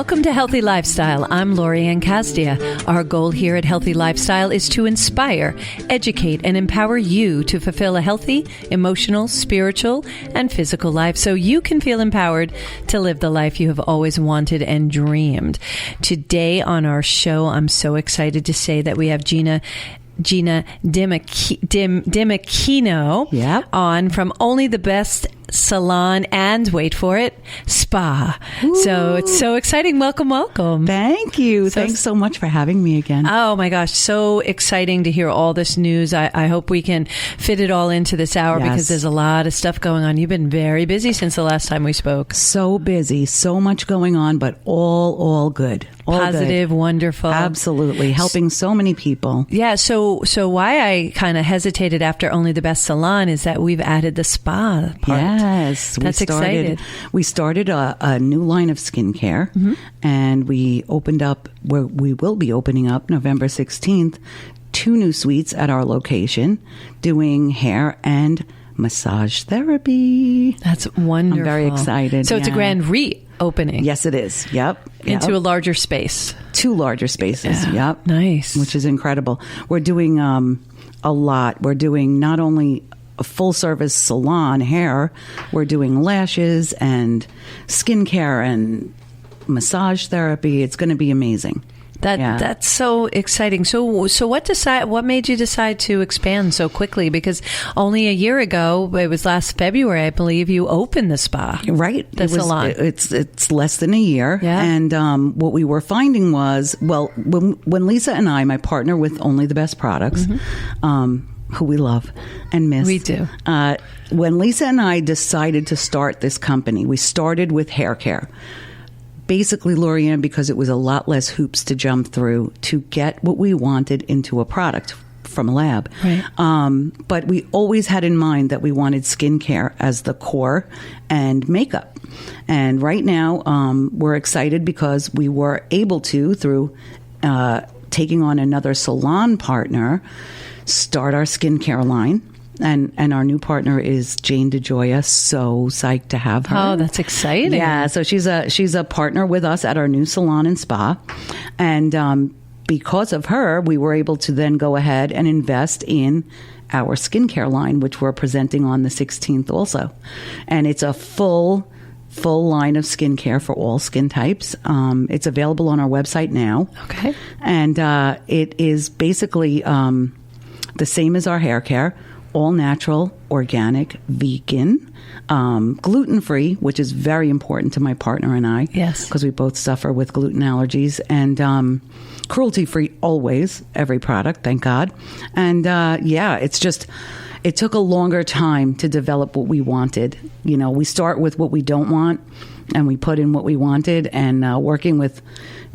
Welcome to Healthy Lifestyle. I'm Lori Anne Casdia. Our goal here at Healthy Lifestyle is to inspire, educate, and empower you to fulfill a healthy, emotional, spiritual, and physical life so you can feel empowered to live the life you have always wanted and dreamed. Today on our show, I'm so excited to say that we have Gina Dimichino on from Only The Best Salon and, wait for it, Spa. Ooh. So it's so exciting. Welcome. Thank you. Thanks so much for having me again. Oh my gosh, so exciting to hear all this news. I hope we can fit it all into this hour because there's a lot of stuff going on. You've been very busy since the last time we spoke. So busy, so much going on, but all good. All positive, good. Wonderful. Absolutely. Helping so many people. Yeah. So why I kind of hesitated after Only the Best Salon is that we've added the spa part. Yes. That's exciting. We started a new line of skincare, and we will be opening up November 16th, 2 new suites at our location doing hair and massage therapy. That's wonderful. I'm very excited. So it's a grand reopening. Yes, it is. Yep. Into a larger space. 2 larger spaces. Yeah. Yep. Nice. Which is incredible. We're doing a lot. We're doing not only a full service salon hair, we're doing lashes and skincare and massage therapy. It's going to be amazing. That's so exciting. So what made you decide to expand so quickly? Because only a year ago, it was last February, I believe, you opened the spa. Right. The salon. It's less than a year. Yeah. And what we were finding was, when Lisa and I, my partner with Only the Best Products, who we love and miss. We do. When Lisa and I decided to start this company, we started with hair care. Basically, Lori Anne, because it was a lot less hoops to jump through to get what we wanted into a product from a lab. Right. But we always had in mind that we wanted skincare as the core and makeup. And right now, we're excited because we were able to, through taking on another salon partner, start our skincare line. And our new partner is Jane DeJoya. So psyched to have her. Oh, that's exciting. Yeah, so she's a partner with us at our new salon and spa. And because of her, we were able to then go ahead and invest in our skincare line, which we're presenting on the 16th also. And it's a full line of skincare for all skin types. It's available on our website now. Okay. And it is basically the same as our hair care. All natural, organic, vegan, gluten-free, which is very important to my partner and I. Yes. Because we both suffer with gluten allergies. And cruelty-free always, every product, thank God. And it took a longer time to develop what we wanted. You know, we start with what we don't want, and we put in what we wanted, and working with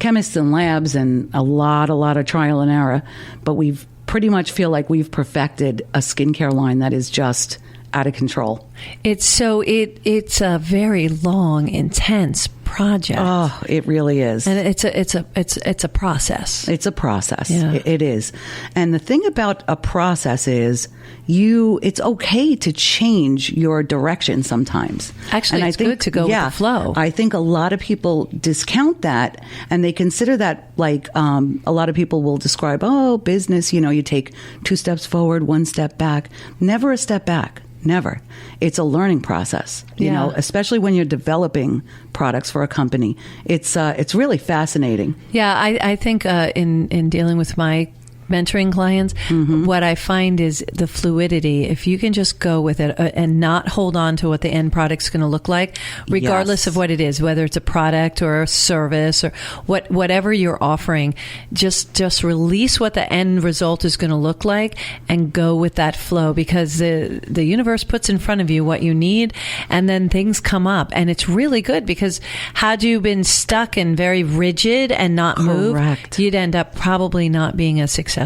chemists and labs and a lot of trial and error. But we've pretty much feel like we've perfected a skincare line that is just out of control. It's a very long, intense project. Oh, it really is. And it's a process. It's a process. Yeah. It is. And the thing about a process is it's okay to change your direction sometimes. Actually, it's good to go with the flow. I think a lot of people discount that, and they consider that like a lot of people will describe, business, you take 2 steps forward, 1 step back. Never a step back. Never. It's a learning process, you know, especially when you're developing products for a company. It's really fascinating. Yeah, I think in dealing with my mentoring clients, what I find is the fluidity. If you can just go with it and not hold on to what the end product's going to look like, regardless of what it is, whether it's a product or a service or whatever you're offering, just release what the end result is going to look like and go with that flow, because the universe puts in front of you what you need, and then things come up. And it's really good, because had you been stuck and very rigid and not moved, you'd end up probably not being as successful.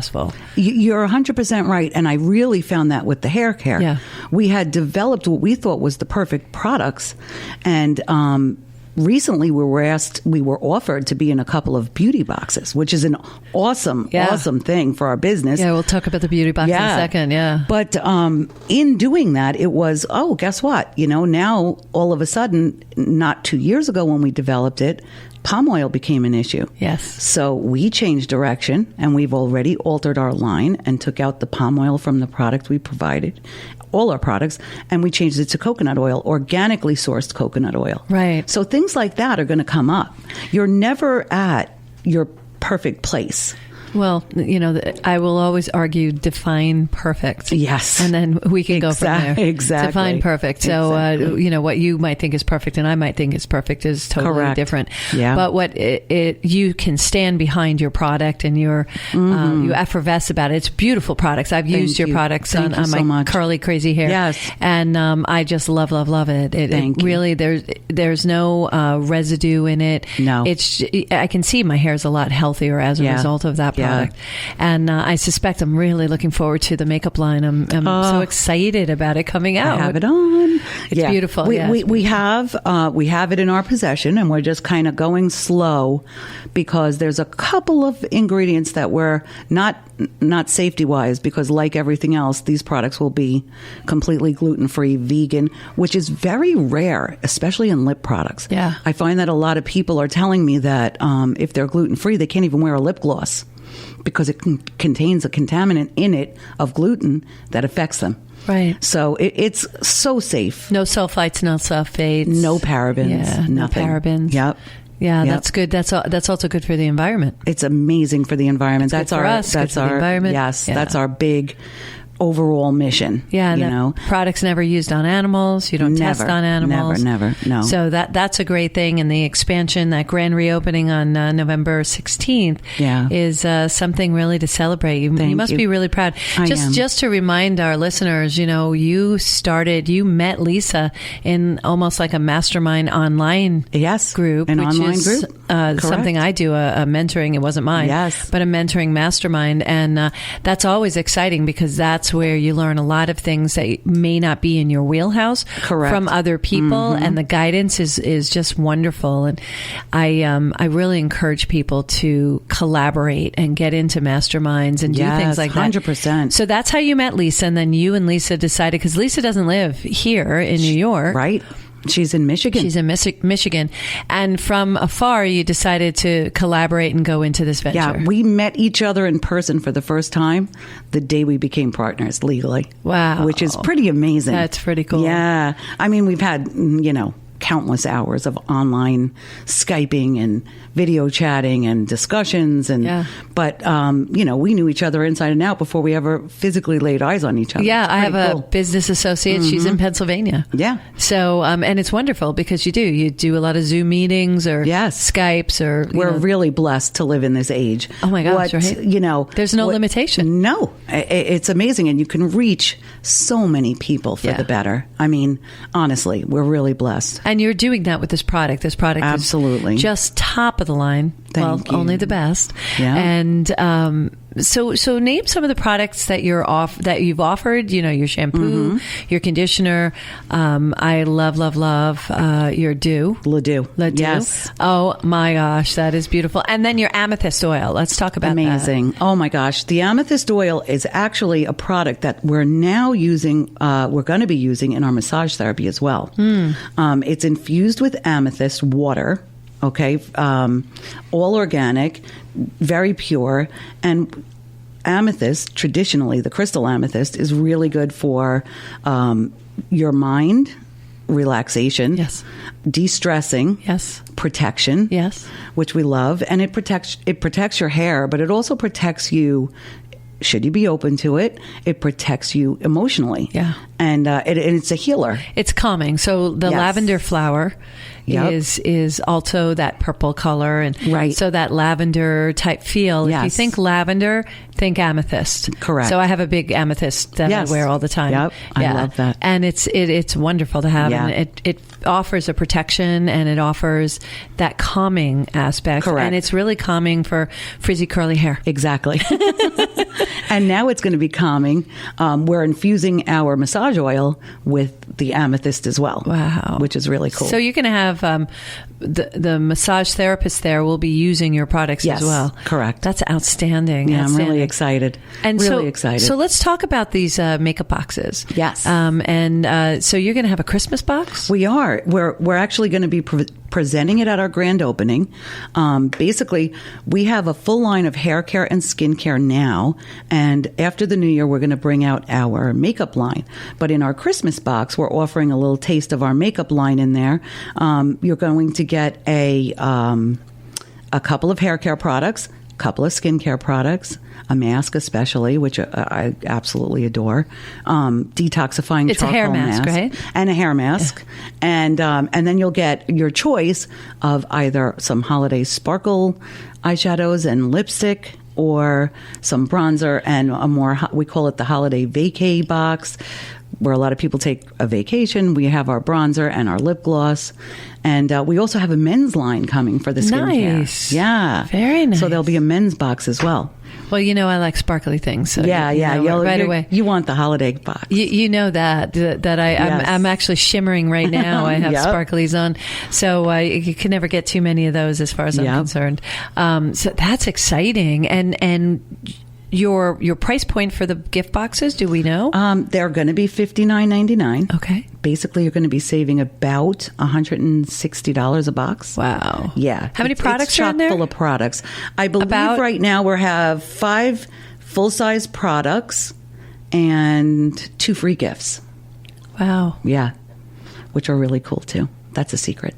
You're 100% right. And I really found that with the hair care. Yeah. We had developed what we thought was the perfect products. And recently we were offered to be in a couple of beauty boxes, which is an awesome thing for our business. Yeah, we'll talk about the beauty box in a second. Yeah. But in doing that, it was, guess what? Now all of a sudden, not 2 years ago when we developed it, palm oil became an issue. Yes. So we changed direction, and we've already altered our line and took out the palm oil from the product we provided, all our products, and we changed it to coconut oil, organically sourced coconut oil. Right. So things like that are going to come up. You're never at your perfect place. Well, I will always argue define perfect. Yes. And then we can go from there. Exactly. Define perfect. So, exactly. What you might think is perfect and I might think is perfect is totally Correct. different. Yeah. But what you can stand behind your product and you effervesce about it. It's beautiful products. I've used your products on my curly, crazy hair. Yes. And I just love it. It really, there's no residue in it. No. I can see my hair is a lot healthier as a result of that product. And I suspect I'm really looking forward to the makeup line. I'm so excited about it coming out. I have it on. It's beautiful. We have it in our possession, and we're just kind of going slow because there's a couple of ingredients that were not safety wise, because like everything else, these products will be completely gluten-free, vegan, which is very rare, especially in lip products. Yeah. I find that a lot of people are telling me that if they're gluten-free, they can't even wear a lip gloss because it contains a contaminant in it of gluten that affects them. Right. So it's so safe. No sulfites, no sulfates. No parabens. Yeah, nothing. No parabens. Yep. Yeah, Yep. that's good. That's also good for the environment. It's amazing for the environment. That's our environment. Yes, Yeah. that's our big overall mission. Yeah, products never used on animals. You don't test on animals. Never. No. So that's a great thing. And the expansion, that grand reopening on November 16th, is something really to celebrate. You must be really proud. Just to remind our listeners, you met Lisa in almost like a mastermind online group, an which online is group. Something I do, a mentoring. It wasn't mine, but a mentoring mastermind, and that's always exciting because that's where you learn a lot of things that may not be in your wheelhouse from other people, and the guidance is just wonderful. And I really encourage people to collaborate and get into masterminds and do things like that. 100%. So that's how you met Lisa, and then you and Lisa decided, because Lisa doesn't live here in New York, right? She's in Michigan. She's in Michigan. And from afar, you decided to collaborate and go into this venture. Yeah, we met each other in person for the first time the day we became partners legally. Wow. Which is pretty amazing. That's pretty cool. Yeah. I mean, we've had, countless hours of online Skyping and video chatting and discussions. But we knew each other inside and out before we ever physically laid eyes on each other. Yeah, I have a business associate. She's in Pennsylvania. Yeah. So, and it's wonderful because you do a lot of Zoom meetings or Skypes or... We're really blessed to live in this age. Oh my gosh, right? There's no limitation. No. It's amazing. And you can reach so many people for the better. I mean, honestly, we're really blessed. And you're doing that with this product. This product absolutely is just top of the line. Thank you. Only the best. Yeah. And so name some of the products that that you've offered. Your shampoo, your conditioner. I love your Dew. Le Dew. Yes. Oh my gosh, that is beautiful. And then your amethyst oil. Let's talk about that. Amazing. Oh my gosh, the amethyst oil is actually a product that we're now using. We're going to be using in our massage therapy as well. It's infused with amethyst water. Okay, all organic, very pure, and amethyst, traditionally, the crystal amethyst, is really good for your mind, relaxation, de-stressing, protection, which we love, and it protects your hair, but it also protects you. Should you be open to it, it protects you emotionally. Yeah. And it's a healer. It's calming. So the lavender flower is also that purple color. And so that lavender type feel. If you think lavender, think amethyst. Correct. So I have a big amethyst that I wear all the time. Yep. I love that. And it's wonderful to have. Yeah. And it offers a protection and it offers that calming aspect. Correct. And it's really calming for frizzy curly hair. Exactly. And now it's going to be calming. We're infusing our massage oil with the amethyst as well. Wow. Which is really cool. So you're going to have the massage therapist there will be using your products as well. Correct. That's outstanding. Yeah, I'm really excited. And really excited. So let's talk about these makeup boxes. Yes. So you're going to have a Christmas box? We are. We're actually going to be presenting it at our grand opening. Basically, we have a full line of hair care and skin care now, and after the new year, we're going to bring out our makeup line. But in our Christmas box, we're offering a little taste of our makeup line in there. You're going to get a couple of hair care products, a couple of skincare products, a mask especially, which I absolutely adore. Detoxifying it's charcoal a hair mask, right? And a hair mask. Yeah. And then you'll get your choice of either some holiday sparkle eyeshadows and lipstick, or some bronzer and a more, we call it the holiday vacay box, where a lot of people take a vacation. We have our bronzer and our lip gloss. And we also have a men's line coming for the skincare. Nice. Yeah. Very nice. So there'll be a men's box as well. Well, I like sparkly things. So right away. You want the holiday box. You know that I'm actually shimmering right now. I have sparklies on. So you can never get too many of those as far as I'm concerned. So that's exciting. And your price point for the gift boxes, do we know? They're going to be $59.99. Okay. Basically, you're going to be saving about $160 a box. Wow. Yeah. How many products are in there? It's chock full of products. I believe right now we have 5 full-size products and 2 free gifts. Wow. Yeah. Which are really cool, too. That's a secret.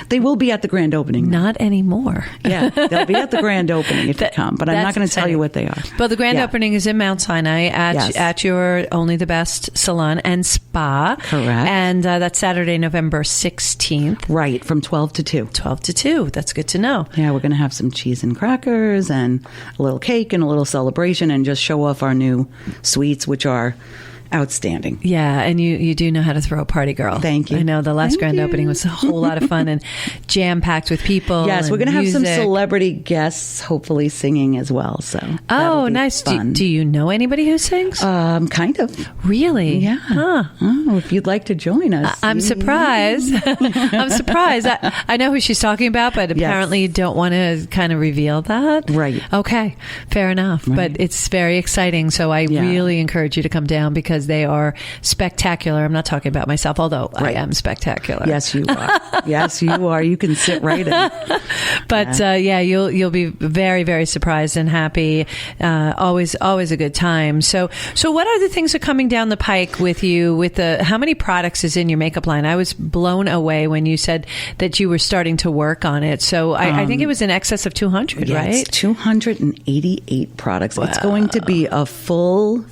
They will be at the grand opening. Not anymore. Yeah, they'll be at the grand opening if you come, but I'm not going to tell you what they are. Well, the grand opening is in Mount Sinai at your Only the Best Salon and Spa. Correct. And that's Saturday, November 16th. Right, from 12 to 2. 12 to 2. That's good to know. Yeah, we're going to have some cheese and crackers and a little cake and a little celebration and just show off our new sweets, which are outstanding. Yeah, and you do know how to throw a party, girl. Thank you. I know the last grand opening was a whole lot of fun and jam-packed with people. Yes, we're going to have some celebrity guests, hopefully singing as well. So nice. Do you know anybody who sings? Kind of. Really? Yeah. Huh. Oh, if you'd like to join us. I'm surprised. I'm surprised. I know who she's talking about, but apparently you don't want to kind of reveal that. Right. Okay. Fair enough. Right. But it's very exciting. So I really encourage you to come down because they are spectacular. I'm not talking about myself, although I am spectacular. Yes, you are. Yes, you are. You can sit right in. But you'll be very, very surprised and happy. Always a good time. So what other things are coming down the pike with you? How many products is in your makeup line? I was blown away when you said that you were starting to work on it. So I think it was in excess of 200, right? It's 288 products. Wow. It's going to be a full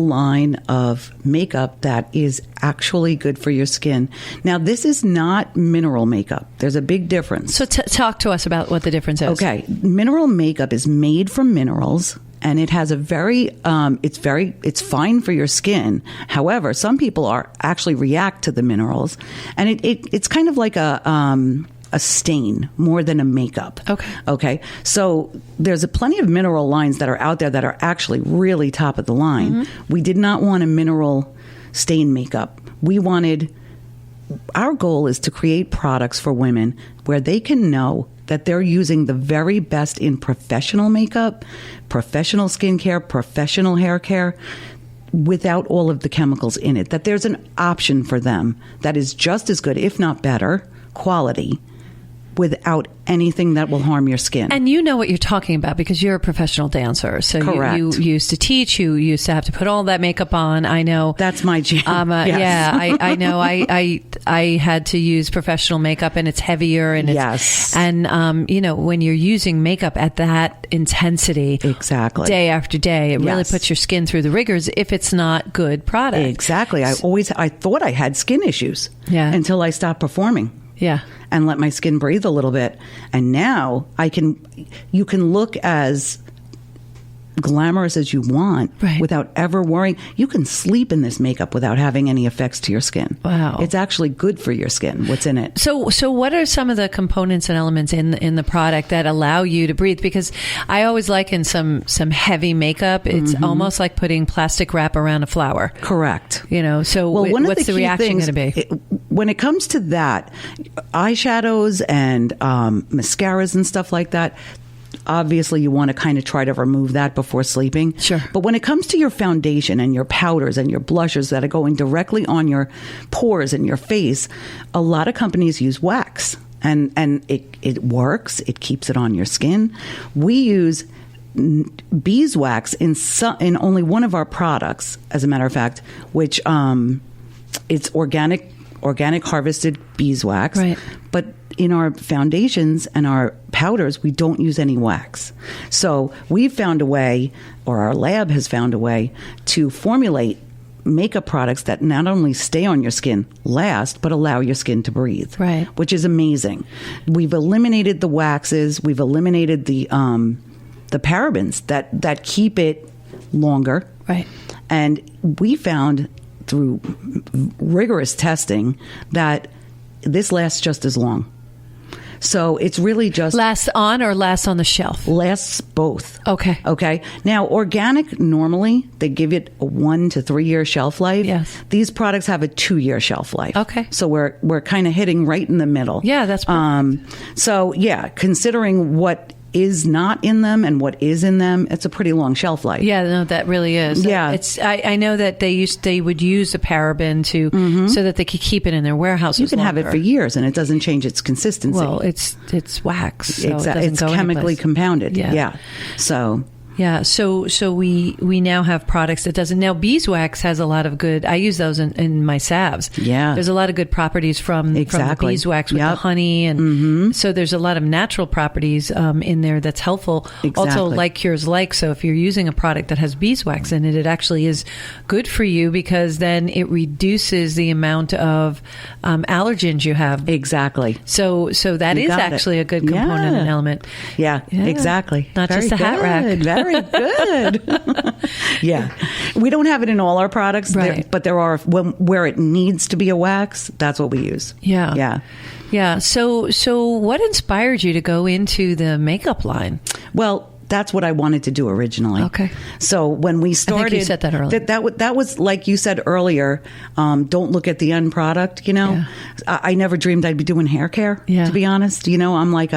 line of makeup that is actually good for your skin. Now, this is not mineral makeup. There's a big difference. So talk to us about what the difference is. Okay. Mineral makeup is made from minerals, and it has it's fine for your skin. However, some people actually react to the minerals, and it's kind of like a stain more than a makeup. Okay. So there's plenty of mineral lines that are out there that are actually really top of the line. Mm-hmm. We did not want a mineral stain makeup. Our goal is to create products for women where they can know that they're using the very best in professional makeup, professional skincare, professional hair care, without all of the chemicals in it. That there's an option for them that is just as good, if not better, quality, without anything that will harm your skin. And you know what you're talking about because you're a professional dancer. So you used to teach, you used to have to put all that makeup on. I know. That's my jam. Yes. Yeah, I know. I had to use professional makeup and it's heavier and when you're using makeup at that intensity exactly day after day, it really puts your skin through the rigors if it's not good product. Exactly. I thought I had skin issues until I stopped performing. Yeah. And let my skin breathe a little bit. And now you can look as glamorous as you want without ever worrying. You can sleep in this makeup without having any effects to your skin. Wow. It's actually good for your skin, what's in it. So what are some of the components and elements in the product that allow you to breathe? Because I always liken some heavy makeup. It's almost like putting plastic wrap around a flower. Correct. So what's the reaction going to be? When it comes to that, eyeshadows and mascaras and stuff like that, obviously you want to kind of try to remove that before sleeping. Sure. But when it comes to your foundation and your powders and your blushers that are going directly on your pores and your face, a lot of companies use wax. And it works. It keeps it on your skin. We use beeswax in only one of our products, as a matter of fact, which it's organic harvested beeswax. Right. But in our foundations and our powders, we don't use any wax. So we've found a way, or our lab has found a way, to formulate makeup products that not only stay on your skin, last, but allow your skin to breathe. Right. Which is amazing. We've eliminated the waxes. We've eliminated the parabens that keep it longer. Right. And we found through rigorous testing that this lasts just as long. So it's really just... Lasts on or lasts on the shelf? Lasts both. Okay. Now, organic, normally, they give it a 1 to 3 year shelf life. Yes. These products have a 2 year shelf life. Okay. So we're kind of hitting right in the middle. Yeah, that's perfect. So, yeah, considering what is not in them and what is in them, it's a pretty long shelf life. Yeah, no, that really is. Yeah. I know that they would use a paraben to so that they could keep it in their warehouses. You can longer. have it for years and it doesn't change its consistency. Well, it's wax, so exactly. It doesn't it's go chemically anyplace. compounded. Yeah. So Yeah, so we now have products that doesn't. Now, beeswax has a lot of good. I use those in my salves. Yeah, there's a lot of good properties from the beeswax with the honey, and so there's a lot of natural properties in there that's helpful. Also, like cures like. So if you're using a product that has beeswax in it, it actually is good for you because then it reduces the amount of allergens you have. Exactly. So that is actually a good component and element. Yeah, exactly. Not Very just a hat rack. Very good. Yeah. We don't have it in all our products, but there are, where it needs to be a wax, that's what we use. Yeah. So what inspired you to go into the makeup line? Well, that's what I wanted to do originally. Okay. So when we started, I think you said that earlier. That was like you said earlier. Don't look at the end product. I never dreamed I'd be doing hair care. To be honest, I'm like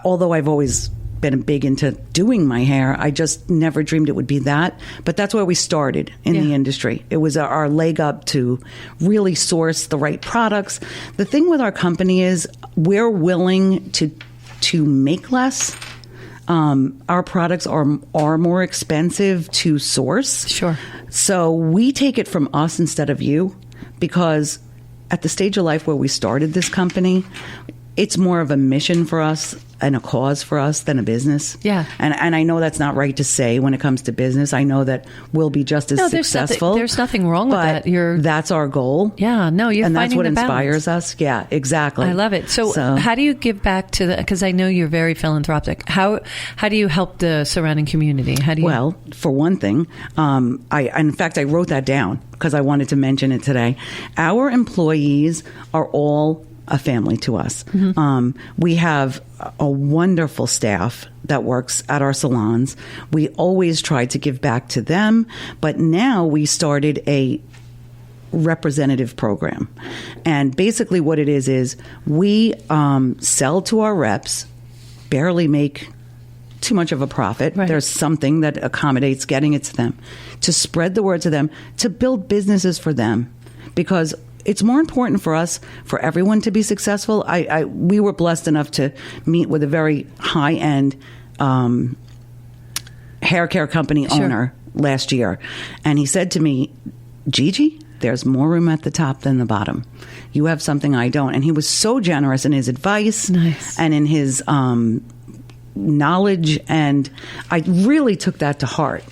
although I've always been big into doing my hair, I just never dreamed it would be that. But that's where we started in the industry. It was our leg up to really source the right products. The thing with our company is we're willing to make less. Our products are more expensive to source. Sure. So we take it from us instead of you, because at the stage of life where we started this company, it's more of a mission for us and a cause for us than a business. Yeah. And I know that's not right to say when it comes to business. I know that we'll be just as successful. There's nothing wrong with that. That's our goal. Yeah. No, you're and finding that's what the inspires balance. us. Yeah, exactly. I love it. So how do you give back to because I know you're very philanthropic. How do you help the surrounding community? Well, for one thing, in fact, I wrote that down because I wanted to mention it today. Our employees are all a family to us. We have a wonderful staff that works at our salons. We always try to give back to them, but now we started a representative program. And basically what it is we sell to our reps, barely make too much of a profit. Right. There's something that accommodates getting it to them, to spread the word to them, to build businesses for them, because it's more important for us, for everyone to be successful. We were blessed enough to meet with a very high-end hair care company owner last year. And he said to me, Gigi, there's more room at the top than the bottom. You have something I don't. And he was so generous in his advice and in his knowledge. And I really took that to heart.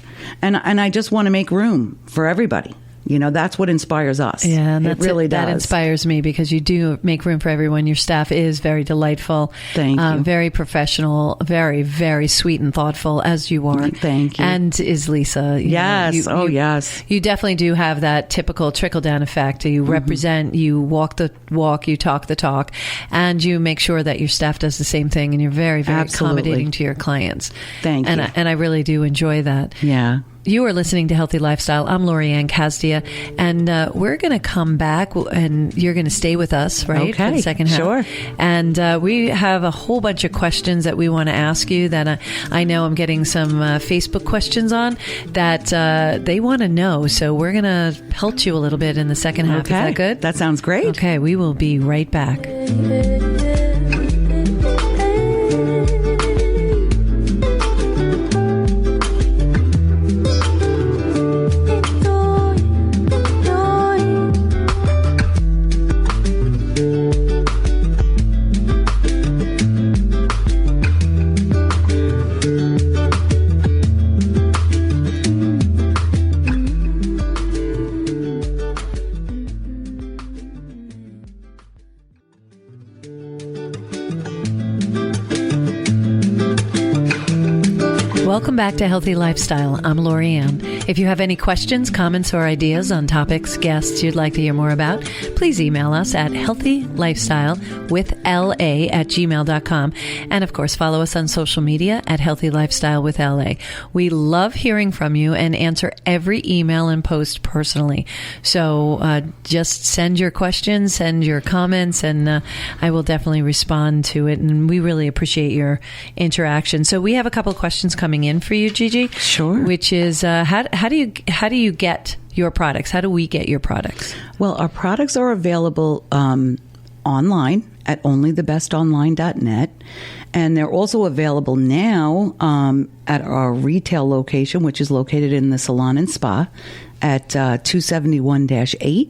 And I just want to make room for everybody. That's what inspires us. Yeah, and it really does. That inspires me because you do make room for everyone. Your staff is very delightful. Thank you. Very professional, very, very sweet and thoughtful, as you are. Thank you. And is Lisa. Yes. Yes. You definitely do have that typical trickle-down effect. You represent, you walk the walk, you talk the talk, and you make sure that your staff does the same thing, and you're very, very accommodating to your clients. Thank you. And I really do enjoy that. Yeah. You are listening to Healthy Lifestyle. I'm Lori Anne Casdia, and we're going to come back, and you're going to stay with us, right? Okay, for the second half. Sure. And we have a whole bunch of questions that we want to ask you that I know I'm getting some Facebook questions on that they want to know. So we're going to pelt you a little bit in the second half. Okay. Is that good? That sounds great. Okay, we will be right back. Welcome back to Healthy Lifestyle. I'm Lori Anne. If you have any questions, comments, or ideas on topics, guests you'd like to hear more about, please email us at healthylifestylewithla@gmail.com. And of course, follow us on social media at Healthy Lifestyle with LA. We love hearing from you and answer every email and post personally. So just send your questions, send your comments, and I will definitely respond to it. And we really appreciate your interaction. So we have a couple of questions coming in for you, Gigi. Sure. Which is how do you get your products? How do we get your products? Well, our products are available online at onlythebestonline.net, and they're also available now at our retail location, which is located in the Salon and Spa at 271-8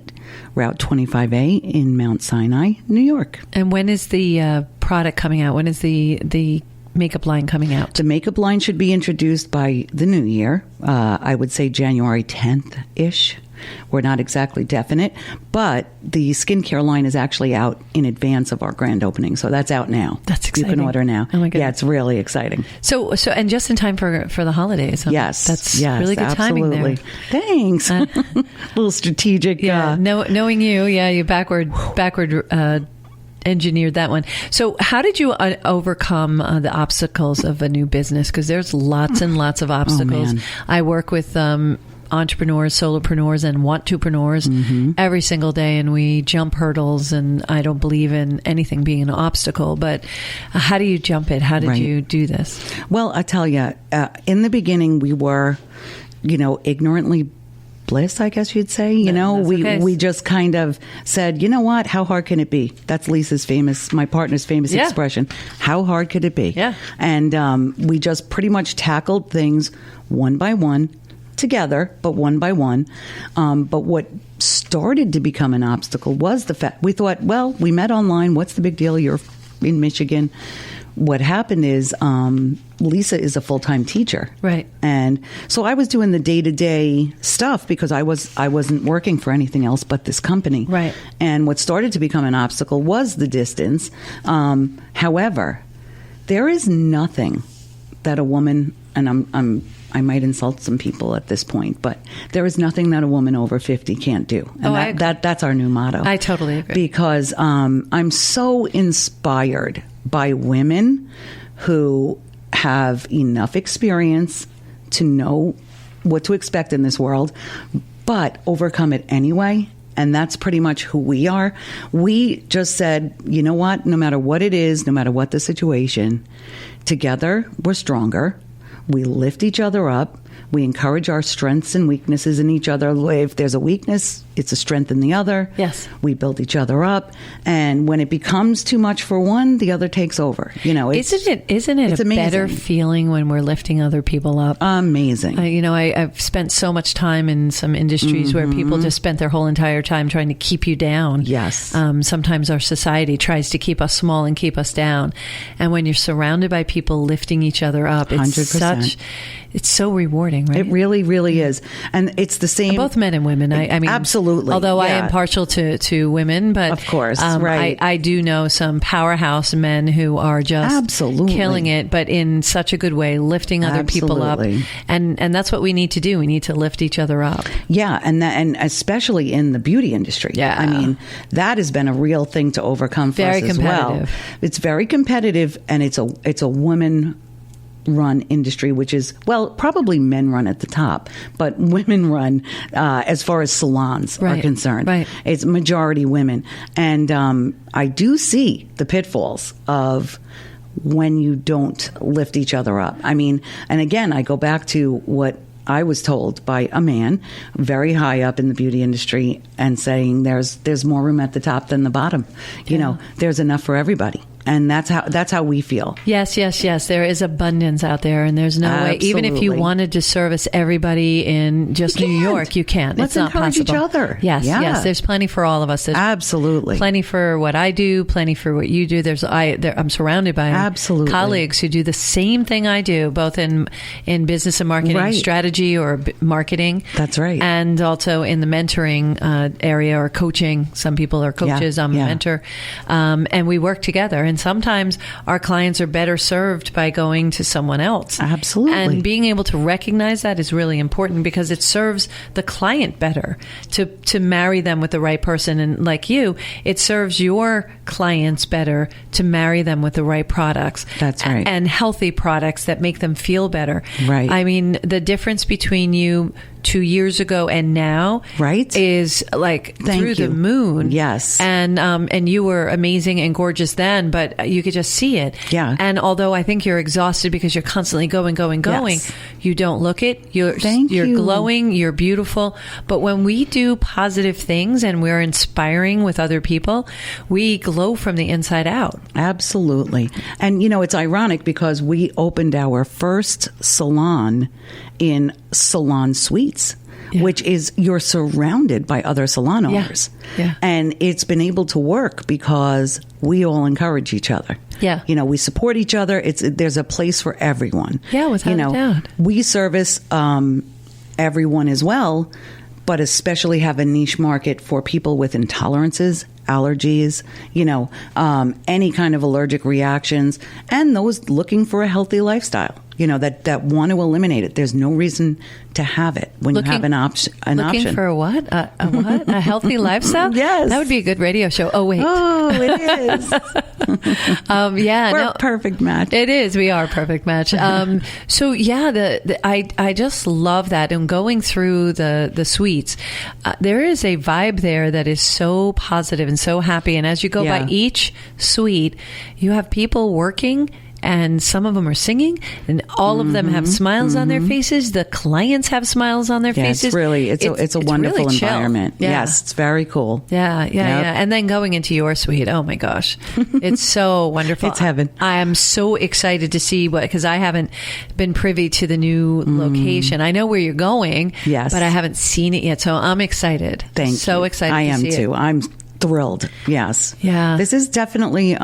Route 25A in Mount Sinai, New York. And when is the product coming out? When is the makeup line coming out? The makeup line should be introduced by the new year. I would say January 10th-ish. We're not exactly definite, but the skincare line is actually out in advance of our grand opening. So that's out now. That's exciting. You can order now. Oh my goodness. Yeah, it's really exciting. So and just in time for the holidays. Yes. That's really good timing there. Thanks. A little strategic. Yeah. Knowing you, you backward engineered that one. So how did you overcome the obstacles of a new business? Because there's lots and lots of obstacles. Oh, man. I work with entrepreneurs, solopreneurs, and want-to-preneurs every single day, and we jump hurdles, and I don't believe in anything being an obstacle. But how do you jump it? How did you do this? Well, I tell you, in the beginning, we were, ignorantly bliss, I guess you'd say. We just kind of said, you know what, how hard can it be? That's my partner's famous expression. How hard could it be? Yeah. And we just pretty much tackled things one by one, together, but one by one. But what started to become an obstacle was the fact we thought, well, we met online. What's the big deal? You're in Michigan. What happened is Lisa is a full-time teacher. Right. And so I was doing the day-to-day stuff because I wasn't working for anything else but this company. Right. And what started to become an obstacle was the distance. However, there is nothing that a woman, and I might insult some people at this point, but there is nothing that a woman over 50 can't do. And that's our new motto. I totally agree. Because I'm so inspired by women who have enough experience to know what to expect in this world, but overcome it anyway. And that's pretty much who we are. We just said, you know what, no matter what it is, no matter what the situation, together we're stronger. We lift each other up. We encourage our strengths and weaknesses in each other. If there's a weakness, it's a strength in the other. Yes. We build each other up. And when it becomes too much for one, the other takes over. Isn't it a better feeling when we're lifting other people up? Amazing. I've spent so much time in some industries where people just spent their whole entire time trying to keep you down. Yes. Sometimes our society tries to keep us small and keep us down. And when you're surrounded by people lifting each other up, it's 100%. it's so rewarding, right? It really, really is. And it's the same. Both men and women. I mean, absolutely. Although I am partial to women, but of course, right. I do know some powerhouse men who are just absolutely killing it, but in such a good way, lifting other people up. And that's what we need to do. We need to lift each other up. Yeah. And especially in the beauty industry. Yeah. I mean, that has been a real thing to overcome for us as well. It's very competitive, and it's a woman run industry, which is, well, probably men run at the top, but women run as far as salons are concerned. Right. It's majority women. And I do see the pitfalls of when you don't lift each other up. I mean, and again, I go back to what I was told by a man very high up in the beauty industry, and saying there's more room at the top than the bottom. You know, there's enough for everybody. And that's how we feel. Yes. There is abundance out there, and there's no way. Even if you wanted to service everybody in just New York, you can't. Let's it's not encourage possible. each other. Yes. There's plenty for all of us. There's absolutely plenty for what I do, plenty for what you do. I'm surrounded by colleagues who do the same thing I do, both in business and marketing strategy or marketing. That's right. And also in the mentoring area or coaching. Some people are coaches. I'm a mentor, and we work together. And sometimes our clients are better served by going to someone else. Absolutely. And being able to recognize that is really important, because it serves the client better to marry them with the right person. And like you, it serves your clients better to marry them with the right products. That's right. And healthy products that make them feel better. Right. I mean, the difference between you 2 years ago and now is like through the moon. Yes. And you were amazing and gorgeous then, but you could just see it. Yeah. And although I think you're exhausted because you're constantly going, yes. You don't look it. You're glowing, you're beautiful. But when we do positive things and we're inspiring with other people, we glow from the inside out. Absolutely. And it's ironic because we opened our first salon in Salon Suites, which is you're surrounded by other salon owners. Yeah. And it's been able to work because we all encourage each other. Yeah. We support each other. There's a place for everyone. Yeah, without a doubt. We service everyone as well, but especially have a niche market for people with intolerances, allergies, any kind of allergic reactions, and those looking for a healthy lifestyle. That want to eliminate it. There's no reason to have it when you have an option. Looking for a what? A what? A healthy lifestyle? Yes. That would be a good radio show. Oh, wait. Oh, it is. We're a perfect match. It is. We are a perfect match. So, I just love that. And going through the suites, there is a vibe there that is so positive and so happy. And as you go by each suite, you have people working, and some of them are singing, and all of them have smiles on their faces. The clients have smiles on their faces. It's a wonderful really environment. Yeah. Yes, it's very cool. Yeah. And then going into your suite, oh my gosh, it's so wonderful. It's heaven. I am so excited to see because I haven't been privy to the new location. I know where you're going, but I haven't seen it yet, so I'm excited. Thank you. So excited. I am to see too. It. I'm thrilled. Yes. Yeah. This is definitely.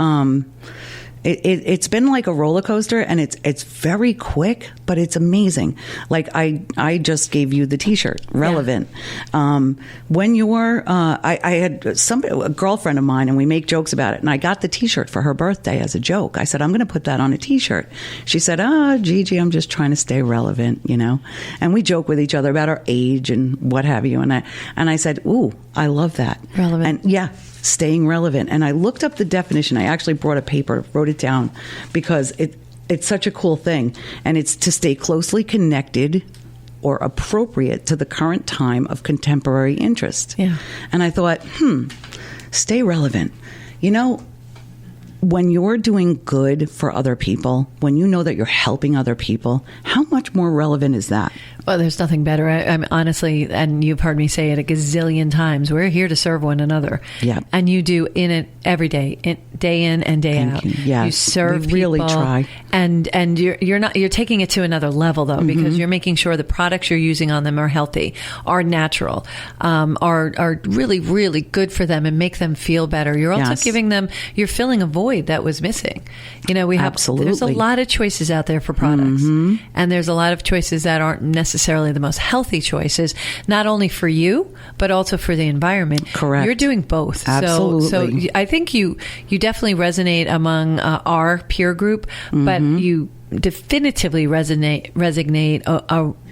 It's been like a roller coaster, and it's very quick, but it's amazing. Like I just gave you the T-shirt, relevant. When you're, I had a girlfriend of mine, and we make jokes about it, and I got the T-shirt for her birthday as a joke. I said, I'm going to put that on a T-shirt. She said, Gigi, I'm just trying to stay relevant, and we joke with each other about our age and what have you. And I said, ooh, I love that. Relevant. And staying relevant. And I looked up the definition. I actually brought a paper, wrote it down, because it's such a cool thing. And it's to stay closely connected or appropriate to the current time of contemporary interest. Yeah. And I thought, stay relevant. When you're doing good for other people, when you know that you're helping other people, how much more relevant is that? Well, there's nothing better. I'm honestly, and you've heard me say it a gazillion times, we're here to serve one another. Yeah. And you do in it every day, day in and day out. You. Yes. You serve we really people, try. And you're taking it to another level though, because you're making sure the products you're using on them are healthy, are natural, are really, really good for them and make them feel better. You're also giving them, you're filling a void void that was missing. You know, Absolutely. there's a lot of choices out there for products, and there's a lot of choices that aren't necessarily the most healthy choices, not only for you, but also for the environment. Correct. You're doing both. Absolutely. So I think you definitely resonate among our peer group, but you definitively resonate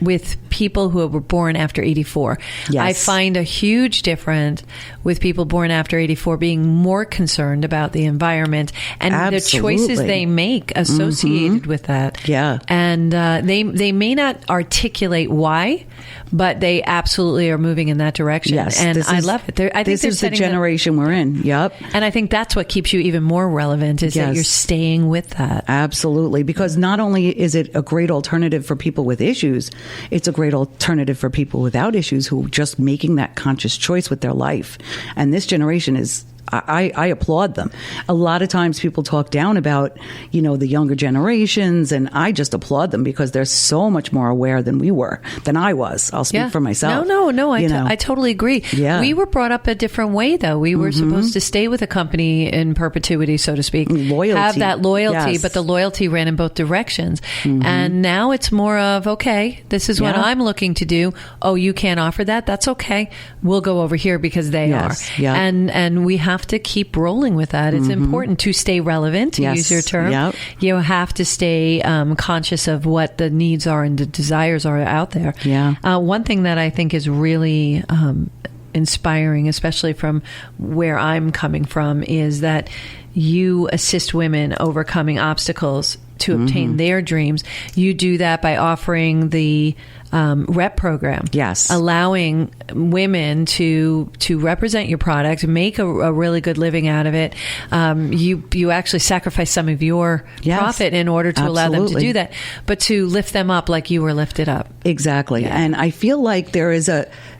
with people who were born after 84. Yes. I find a huge difference with people born after 84 being more concerned about the environment and the choices they make associated with that. Yeah. And they may not articulate why, but they absolutely are moving in that direction. Yes, and I love it. I think this is the generation we're in. Yep. And I think that's what keeps you even more relevant is that you're staying with that. Absolutely. Because not only is it a great alternative for people with issues, it's a great alternative for people without issues who are just making that conscious choice with their life. And this generation is, I applaud them. A lot of times people talk down about, you know, the younger generations, and I just applaud them because they're so much more aware than I was. I'll speak for myself. No, I totally agree. Yeah. We were brought up a different way, though. We were supposed to stay with a company in perpetuity, so to speak. Loyalty. Have that loyalty, Yes. but the loyalty ran in both directions. And now it's more of, okay, this is what I'm looking to do. Oh, you can't offer that? That's okay. We'll go over here because they are. Yeah. And we have to keep rolling with that. It's important to stay relevant, to use your term. Yep. You have to stay conscious of what the needs are and the desires are out there. Yeah. One thing that I think is really inspiring, especially from where I'm coming from, is that you assist women overcoming obstacles to obtain their dreams. You do that by offering the rep program. Yes. Allowing women to represent your product, make a really good living out of it. You actually sacrifice some of your profit in order to allow them to do that, but to lift them up like you were lifted up. Exactly. Yeah. And I feel like there is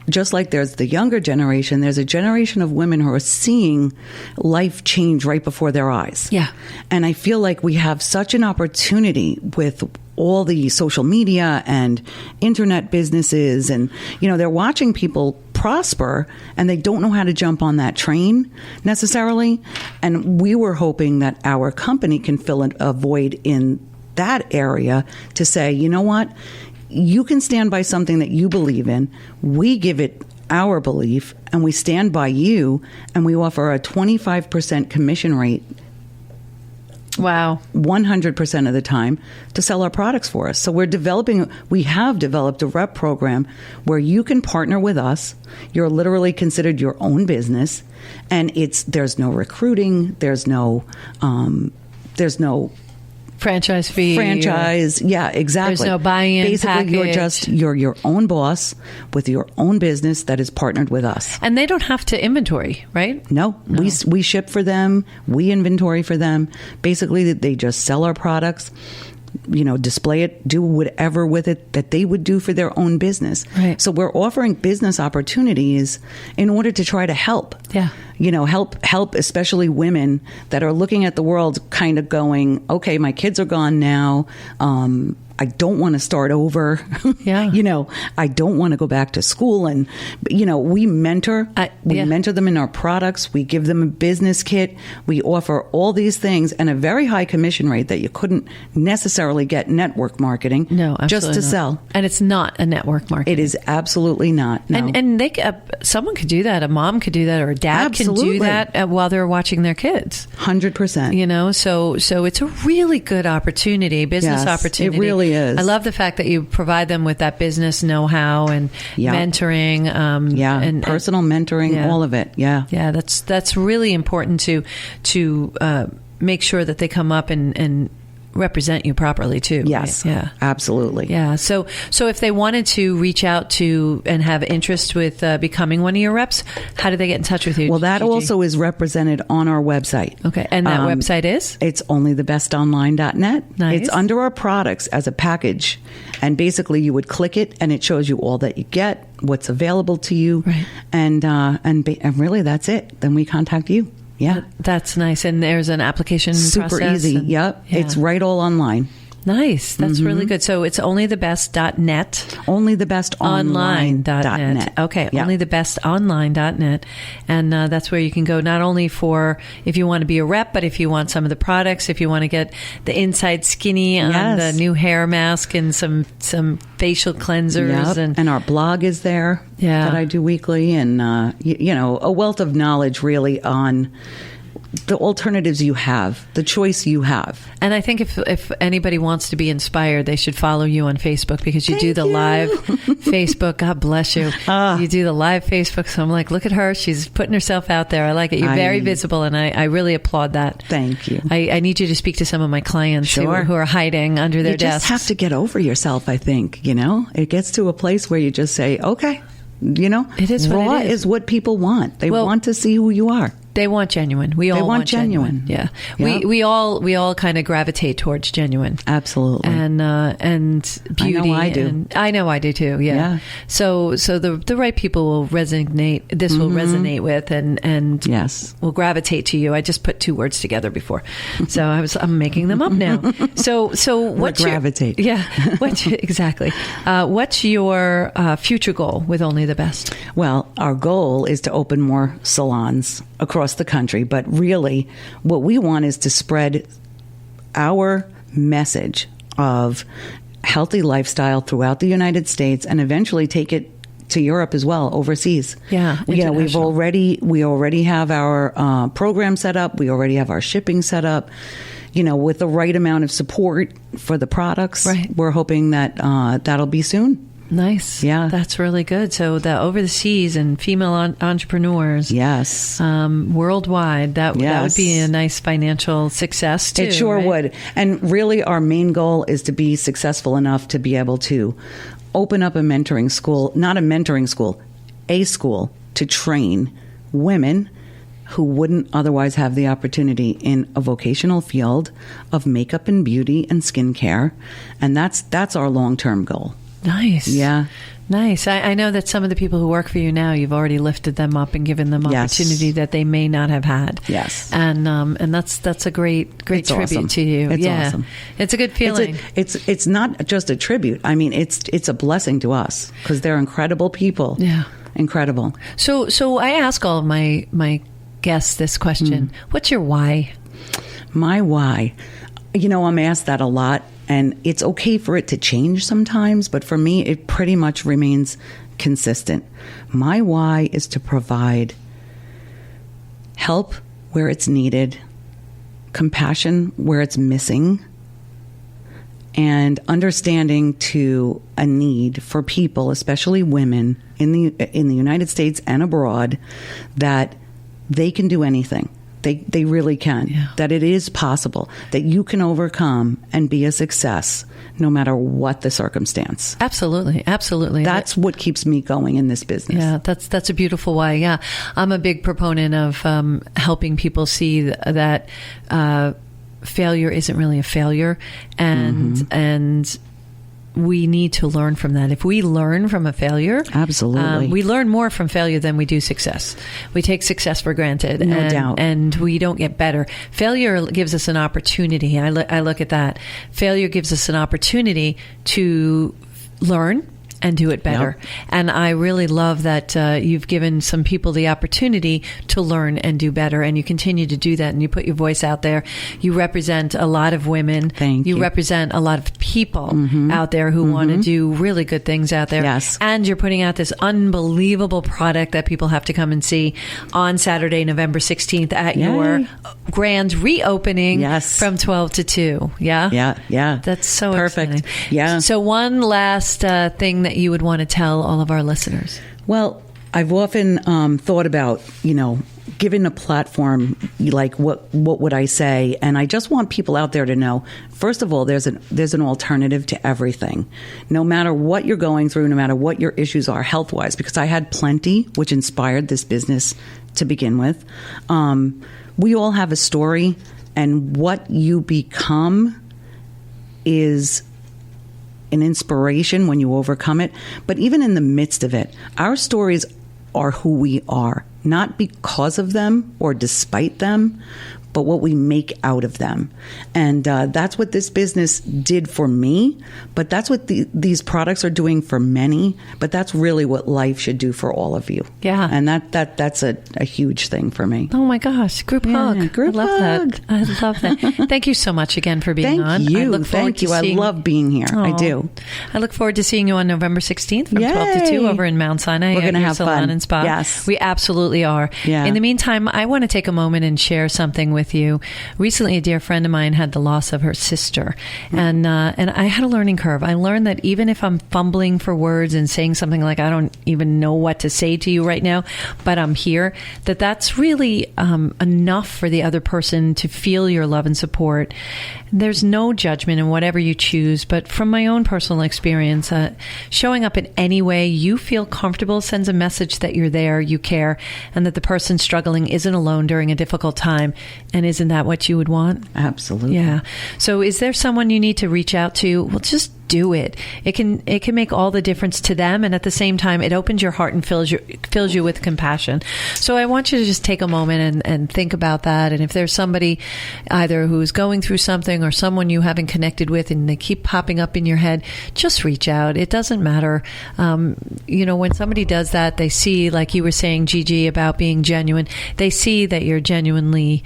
just like there's the younger generation, there's a generation of women who are seeing life change right before their eyes. Yeah. And I feel like we have such an opportunity with all the social media and internet businesses, and, you know, they're watching people prosper and they don't know how to jump on that train necessarily. And we were hoping that our company can fill a void in that area to say, you know what? You can stand by something that you believe in. We give it our belief and we stand by you, and we offer a 25% commission rate. Wow. 100% of the time to sell our products for us. So we have developed a rep program where you can partner with us. You're literally considered your own business, and there's no recruiting. There's no franchise fee. Yeah, exactly. There's no buy-in Basically, package. you're your own boss with your own business that is partnered with us. And they don't have to inventory, right? No. We ship for them. We inventory for them. Basically, they just sell our products, you know, display it, do whatever with it that they would do for their own business. Right. So we're offering business opportunities in order to try to help. Yeah. You know, help especially women that are looking at the world kind of going, okay, my kids are gone now. I don't want to start over. Yeah. You know, I don't want to go back to school. And, you know, we mentor. We mentor them in our products. We give them a business kit. We offer all these things and a very high commission rate that you couldn't necessarily get network marketing. No, absolutely just to not. Sell. And it's not a network marketing. It is absolutely not. No. And they someone could do that. A mom could do that, or a dad can do that while they're watching their kids. 100%. You know, so it's a really good opportunity, business opportunity. It really is. I love the fact that you provide them with that business know-how and mentoring. And personal mentoring, all of it. Yeah. Yeah, that's really important to make sure that they come up and represent you properly too. Yes. Right? Yeah. Absolutely. Yeah. So if they wanted to reach out to and have interest with becoming one of your reps, how do they get in touch with you? Well, that also is represented on our website. Okay. And that website is? It's onlythebestonline.net. Nice. It's under our products as a package. And basically you would click it and it shows you all that you get, what's available to you. Right. And really that's it. Then we contact you. Yeah. That's nice. And there's an application super process. easy. Yep. Yeah. It's right all online. Nice. That's really good. So it's onlythebest.net. Onlythebestonline.net. Okay. Yeah. Onlythebestonline.net. And that's where you can go not only for if you want to be a rep, but if you want some of the products, if you want to get the inside skinny on the new hair mask and some facial cleansers. Yep. And our blog is there that I do weekly. And, a wealth of knowledge really on the alternatives you have, the choice you have. And I think if anybody wants to be inspired, they should follow you on Facebook because you do the live Facebook. God bless you. You do the live Facebook. So I'm like, look at her. She's putting herself out there. I like it. You're very visible, and I really applaud that. Thank you. I need you to speak to some of my clients who are hiding under their desks. You just have to get over yourself, I think. It gets to a place where you just say, okay, it is raw what it is. what people want. They want to see who you are. They want genuine. We all want genuine. Yeah. Yep. We all kind of gravitate towards genuine. Absolutely. And beauty. I know I do. I know I do too. Yeah. So the right people will resonate. This will resonate with and yes, will gravitate to you. I just put two words together before, so I'm making them up now. So what's gravitate? Exactly. What's your future goal with Only the Best? Well, our goal is to open more salons across the country, but really what we want is to spread our message of healthy lifestyle throughout the United States and eventually take it to Europe as well, overseas. Yeah, we already have our program set up. We already have our shipping set up. With the right amount of support for the products, we're hoping that that'll be soon. Nice. Yeah. That's really good. So the over the seas and female entrepreneurs. Yes. Worldwide, that would be a nice financial success too. It sure would. And really our main goal is to be successful enough to be able to open up a mentoring school, not a mentoring school, a school to train women who wouldn't otherwise have the opportunity in a vocational field of makeup and beauty and skincare. And that's our long-term goal. Nice. Yeah. Nice. I know that some of the people who work for you now, you've already lifted them up and given them opportunity that they may not have had. Yes. And that's a great tribute awesome. to you. It's awesome. It's a good feeling. It's not just a tribute. I mean, it's a blessing to us because they're incredible people. Yeah. Incredible. So I ask all of my guests this question. What's your why? My why? I'm asked that a lot. And it's okay for it to change sometimes, but for me, it pretty much remains consistent. My why is to provide help where it's needed, compassion where it's missing, and understanding to a need for people, especially women in the United States and abroad, that they can do anything. They really can. Yeah. That it is possible, that you can overcome and be a success no matter what the circumstance. Absolutely. Absolutely. That's what keeps me going in this business. Yeah, that's a beautiful why. Yeah. I'm a big proponent of helping people see that failure isn't really a failure, and we need to learn from that. If we learn from a failure, absolutely, we learn more from failure than we do success. We take success for granted, no doubt, and we don't get better. Failure gives us an opportunity. I look at that. Failure gives us an opportunity to learn and do it better. Yep. And I really love that you've given some people the opportunity to learn and do better, and you continue to do that, and you put your voice out there. You represent a lot of women. Thank you. You represent a lot of people out there who want to do really good things out there. Yes. And you're putting out this unbelievable product that people have to come and see on Saturday, November 16th at your grand reopening from 12 to 2. Yeah? Yeah. That's so perfect. Exciting. Yeah. So one last thing that you would want to tell all of our listeners? Well, I've often thought about, given a platform, like what would I say? And I just want people out there to know, first of all, there's an alternative to everything. No matter what you're going through, no matter what your issues are health-wise, because I had plenty, which inspired this business to begin with. We all have a story, and what you become is an inspiration when you overcome it. But even in the midst of it, our stories are who we are, not because of them or despite them, but what we make out of them. And that's what this business did for me, but that's what these products are doing for many, but that's really what life should do for all of you. Yeah. And that's a huge thing for me. Oh my gosh, group hug. Group I love hug. that. I love that. Thank you so much again for being on. Thank you. I look forward to I seeing... love being here. I do. I look forward to seeing you on November 16th from 12 to 2 over in Mount Sinai. We're going to have Salon fun. and Spa. Yes. We absolutely are. Yeah. In the meantime, I want to take a moment and share something with you. Recently, a dear friend of mine had the loss of her sister, and I had a learning curve. I learned that even if I'm fumbling for words and saying something like, I don't even know what to say to you right now, but I'm here, that's really enough for the other person to feel your love and support. There's no judgment in whatever you choose, but from my own personal experience, showing up in any way you feel comfortable sends a message that you're there, you care, and that the person struggling isn't alone during a difficult time. And isn't that what you would want? Absolutely. Yeah. So is there someone you need to reach out to? Well, just do it. It can make all the difference to them, and at the same time, it opens your heart and fills you with compassion. So I want you to just take a moment and think about that. And if there's somebody either who's going through something or someone you haven't connected with and they keep popping up in your head, just reach out. It doesn't matter. When somebody does that, they see, like you were saying, Gigi, about being genuine. They see that you're genuinely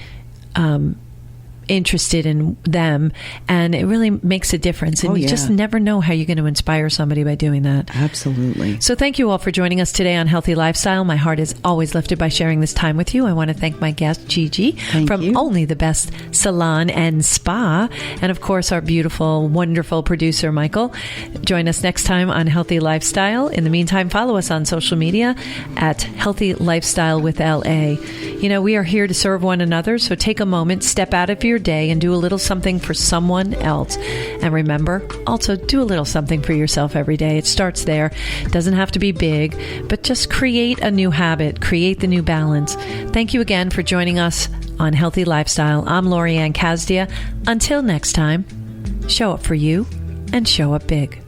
interested in them, and it really makes a difference. And you just never know how you're going to inspire somebody by doing that. Absolutely. So thank you all for joining us today on Healthy Lifestyle. My heart is always lifted by sharing this time with you. I want to thank my guest, Gigi, from Only The Best Salon and Spa, and of course our beautiful, wonderful producer, Michael. Join us next time on Healthy Lifestyle. In the meantime, follow us on social media at Healthy Lifestyle with LA. We are here to serve one another, so take a moment, step out of your day and do a little something for someone else. And remember, also do a little something for yourself every day. It starts there. It doesn't have to be big, but just create a new habit, create the new balance. Thank you again for joining us on Healthy Lifestyle. I'm Lori Anne Casdia. Until next time, show up for you and show up big.